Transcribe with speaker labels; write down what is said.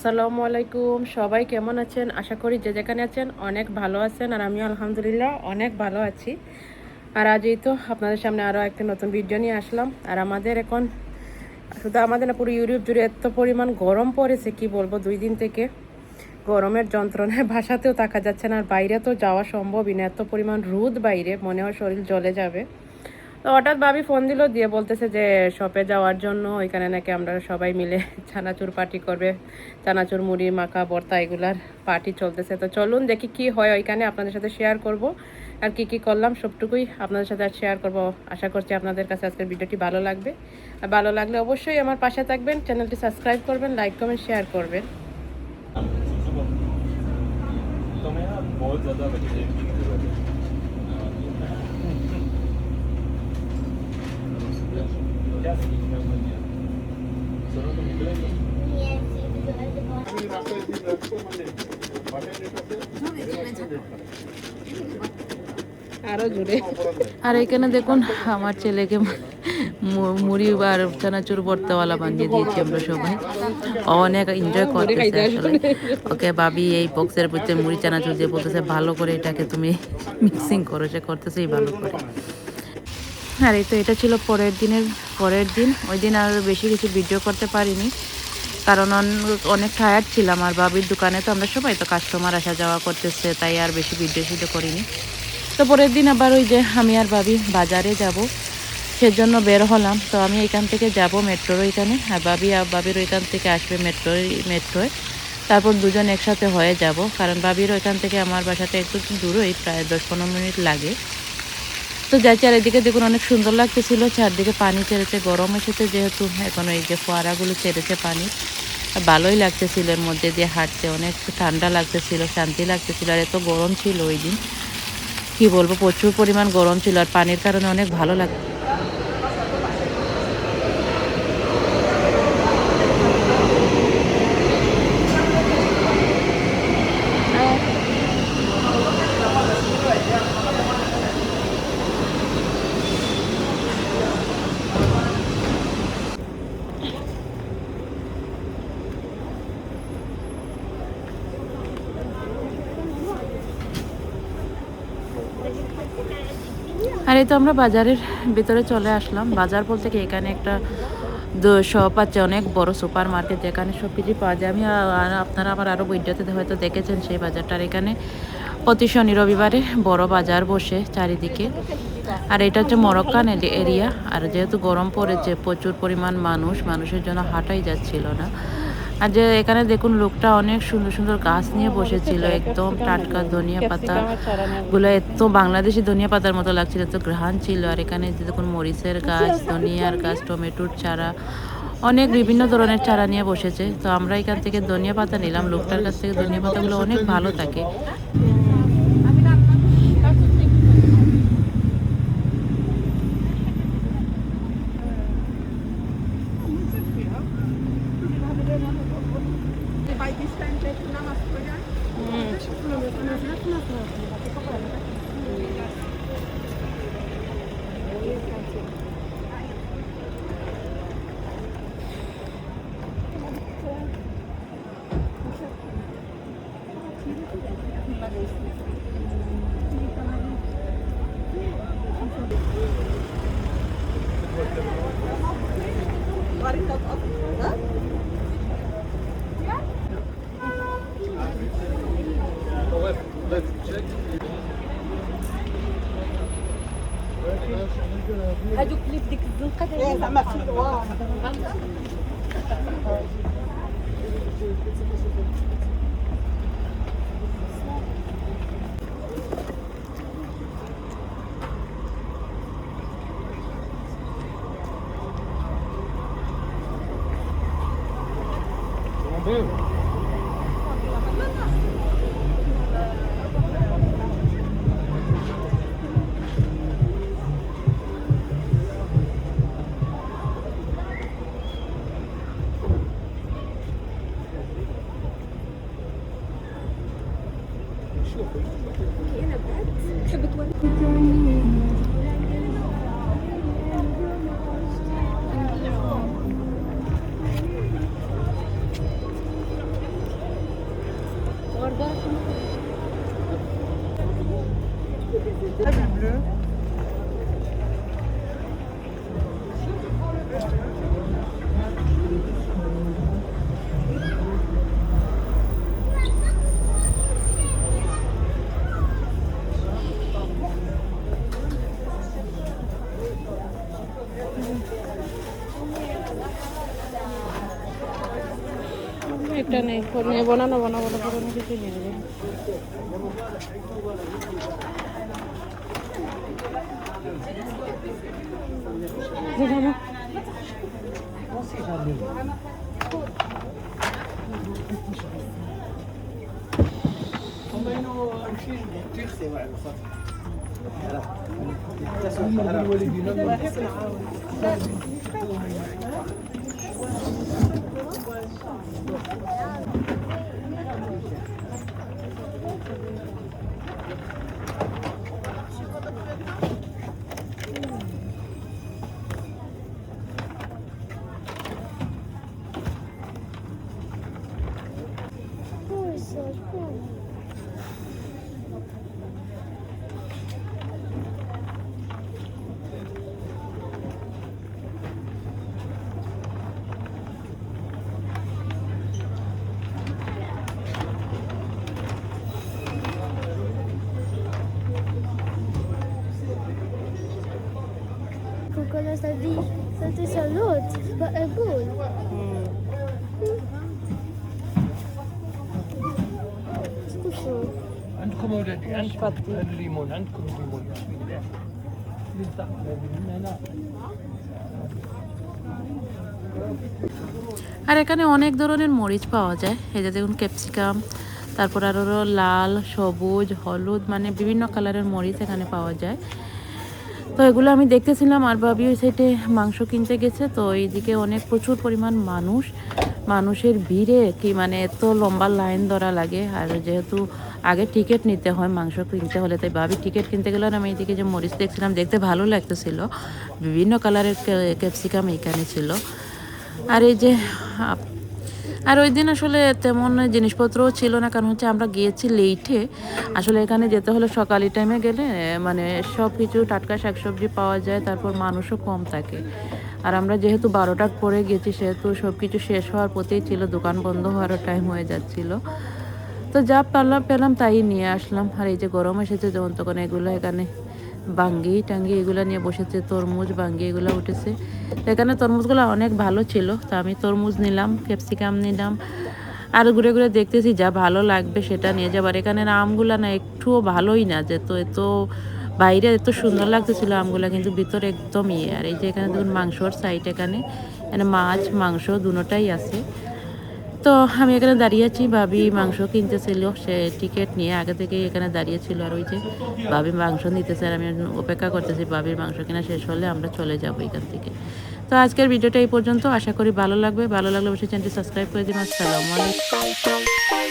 Speaker 1: আসসালামু আলাইকুম, সবাই কেমন আছেন? আশা করি যে যেখানে আছেন অনেক ভালো আছেন, আর আমিও আলহামদুলিল্লাহ অনেক ভালো আছি। আর আজই তো আপনাদের সামনে আরও একটা নতুন ভিডিও নিয়ে আসলাম। আর আমাদের এখন শুধু আমাদের না, পুরো ইউরোপ জুড়ে এত পরিমাণ গরম পড়েছে, কি বলবো। 2 দিন থেকে গরমের যন্ত্রণায় বাসাতেও থাকা যাচ্ছে না, আর বাইরে তো যাওয়া সম্ভবই না। এত পরিমাণ রোদ বাইরে, মনে হয় শরীর জ্বলে যাবে। তো হঠাৎ ভাবি ফোন দিল, দিয়ে বলতেছে যে শপে যাওয়ার জন্য, ওইখানে নাকি আমরা সবাই মিলে চানাচুর পার্টি করবে। চানাচুর, মুড়ি মাখা, ভর্তা, এগুলার পার্টি চলতেছে। তো চলুন দেখি কি হয় ওইখানে, আপনাদের সাথে শেয়ার করব। আর কি কি করলাম সবটুকুই আপনাদের সাথে শেয়ার করব। আশা করছি আপনাদের কাছে আজকের ভিডিওটি ভালো লাগবে। আর ভালো লাগলে অবশ্যই আমার পাশে থাকবেন, চ্যানেলটি সাবস্ক্রাইব করবেন, লাইক কমেন্ট শেয়ার করবেন।
Speaker 2: तो मैं ना बहुत ज़्यादा वेजिटेरियन की ज़रूरत है क्या सुनो तो निकलेंगे
Speaker 1: আরো জুড়ে। আর এখানে দেখুন আমার ছেলেকে মুড়ি আর চানাচুর ভর্তাওয়ালা বানিয়ে দিয়েছি আমরা সবাই। অনেক এনজয় করতেছে আসলে। ওকে ভাবি এই বক্সের ভিতরে মুড়ি চানাচুর দিয়ে বলতেছে ভালো করে এটাকে তুমি মিক্সিং করো, সে করতেছেই ভালো করে। আর এই তো এটা ছিল পরের দিন। ওই দিন আর বেশি কিছু ভিডিও করতে পারিনি, কারণ অনেক টায়ার্ড ছিলাম। আর ভাবির দোকানে তো আমরা সবাই তো কাস্টমার আসা যাওয়া করতেছে, তাই আর বেশি ভিডিও করিনি। তো পরের দিন আবার ওই যে আমি আর ভাবি বাজারে যাব, সেজন্য বের হলাম। তো আমি এখান থেকে যাব মেট্রোর ওইখানে, আর ভাবির ওইখান থেকে আসবে মেট্রোয়। তারপর দুজন একসাথে হয়ে যাব, কারণ ভাবির ওইখান থেকে আমার বাসাটা একটু দূরই, প্রায় 10-15 মিনিট লাগে। তো যাই, চারিদিকে দেখুন অনেক সুন্দর লাগতেছিল। চারদিকে পানি ছেড়েছে, গরম এসেছে যেহেতু, এখন এই যে ফোয়ারাগুলো ছেড়েছে পানি, ভালোই লাগতেছিল। এর মধ্যে দিয়ে হাঁটতে অনেক ঠান্ডা লাগতেছিল, শান্তি লাগতেছিল। আর এত গরম ছিল ওই দিন, কি বলবো, প্রচুর পরিমাণ গরম ছিল। আর পানির কারণে অনেক ভালো লাগতো। আর এই তো আমরা বাজারের ভিতরে চলে আসলাম। বাজার বলতে কি, এখানে একটা শপ আছে, অনেক বড় সুপার মার্কেট, যেখানে সব কিছু পাওয়া যায়। আপনারা আমার আরও ভিডিওতে হয়তো দেখেছেন সেই বাজারটার। এখানে প্রতি শনি রবিবারে বড় বাজার বসে চারিদিকে। আর এটা হচ্ছে মরক্কান এরিয়া। আর যেহেতু গরম পড়েছে, প্রচুর পরিমাণ মানুষের জন্য হাঁটাই যাচ্ছিল না। আর যে এখানে দেখুন লোকটা অনেক সুন্দর সুন্দর গাছ নিয়ে বসেছিল, একদম টাটকা ধনিয়া পাতা গুলো, এত বাংলাদেশি ধনিয়া পাতার মতো লাগছিল, এত ঘ্রাণ ছিল। আর এখানে দেখুন মরিচের গাছ, ধনিয়ার গাছ, টমেটোর চারা, অনেক বিভিন্ন ধরনের চারা নিয়ে বসেছে। তো আমরা এখান থেকে ধনিয়া পাতা নিলাম। লোকটার কাছ থেকে ধনিয়া পাতাগুলো অনেক ভালো থাকে।
Speaker 3: هذوك اللي في ديك الزنقه زعما في الوار. كاينه بعد تحب تولي
Speaker 1: একটা নেই, নেব না নেবো না বলে পুরোনো কিছু নিয়ে যাবে।
Speaker 4: Kolla, ça c'est sur l'autre. Vad är god? Skål.
Speaker 5: عندكم اولادي عندكم الليمون عندكم الليمون بسم الله من هنا
Speaker 1: আর এখানে অনেক ধরনের মরিচ পাওয়া যায়, এই যে দেখুন ক্যাপসিকাম, তারপর আরও লাল, সবুজ, হলুদ, মানে বিভিন্ন কালারের মরিচ এখানে পাওয়া যায়। তো এগুলো আমি দেখতেছিলাম, আর ভাবি ওই সাইডে মাংস কিনতে গেছে। তো এইদিকে অনেক প্রচুর পরিমাণ মানুষের ভিড়ে কি মানে এত লম্বা লাইন ধরা লাগে। আর যেহেতু আগে টিকিট নিতে হয় মাংস কিনতে হলে, তাই ভাবি টিকিট কিনতে গেলে আমি এইদিকে যে মরিচ দেখছিলাম, দেখতে ভালো লাগতেছিল, বিভিন্ন কালারের ক্যাপসিকাম এখানে ছিল। আর এই যে আর ওই দিন আসলে তেমন জিনিসপত্রও ছিল না, কারণ হচ্ছে আমরা গিয়েছি লেটে। আসলে এখানে যেতে হলে সকালের টাইমে গেলে মানে সব কিছু টাটকা শাকসবজি পাওয়া যায়, তারপর মানুষও কম থাকে। আর আমরা যেহেতু 12টার পরে গেছি, সেহেতু সব কিছু শেষ হওয়ার পথেই ছিল, দোকান বন্ধ হওয়ারও টাইম হয়ে যাচ্ছিল। তো যা পেলাম তাই নিয়ে আসলাম। আর এই যে গরম এসেছে যখন তখন এগুলো এখানে বাঙ্গি টাঙ্গি এগুলো নিয়ে বসেছে, তরমুজ বাঙ্গি এগুলো উঠেছে। তো এখানে তরমুজগুলো অনেক ভালো ছিল, তো আমি তরমুজ নিলাম, ক্যাপসিকাম নিলাম, আর ঘুরে ঘুরে দেখতেছি যা ভালো লাগবে সেটা নিয়ে যাবার। এখানে আমগুলো না একটুও ভালোই না, যে তো এত বাইরে এত সুন্দর লাগতেছিল আমগুলো, কিন্তু ভিতরে একদম ইয়ে। আর এই যে এখানে দেখুন মাংসর সাইড, এখানে মাছ মাংস দুটোটাই আছে। তো আমি এখানে দাঁড়িয়ে আছি, ভাবি মাংস কিনতেছিল, সে টিকিট নিয়ে আগে থেকে এখানে দাঁড়িয়েছিল। আর ওই যে ভাবি মাংস নিতেছে, আর আমি অপেক্ষা করতেছি ভাবির মাংস কিনা শেষ হলে আমরা চলে যাব এখান থেকে। তো আজকের ভিডিওটা এই পর্যন্ত, আশা করি ভালো লাগবে। ভালো লাগলে অবশ্যই চ্যানেলটি সাবস্ক্রাইব করে দিন। আসসালামু আলাইকুম।